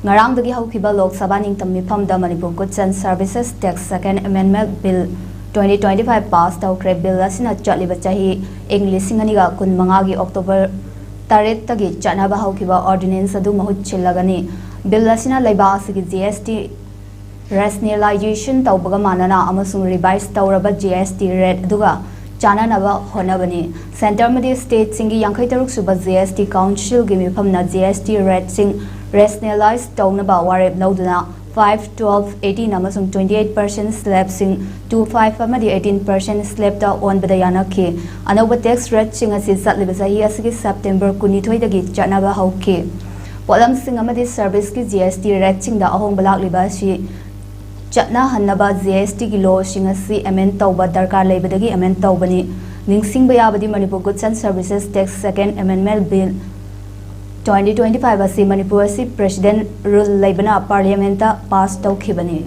ngarangdagi haukiba Lok Sabha ningtham mipham da Manipur Goods and Services Tax Second Amendment Bill 2025 pass toukhare bill asina chatliba chahi English singaniga kunmanga gi October 8 tagi chanaba haukiba ordinance adu mahut chillagani bill asina laiba asigi GST rationalization tawbaga manana amasung revise tawraba GST rate aduga chananaba honabani center madi state singi 53 suba GST council gi mifamna GST rate sing rationalize tawnaba warep lauduna 5 12 18 amasung 28% slab sing 25 amadi 18% slab ta on badayana ki anoba tax rate sing asi satliba sahi asigi September 12 dagi chanaba hauki polam sing amadi service ki GST rate sing da ahong balak liba si Chatna Hanaba GST ki law singasi amend tauba darkar leibadagi amend taubani ningsing bayabadi Manipur Goods and Services Tax Second Amendment Bill 2025 asi Manipur si President rule leibana Parliament pass taukhibani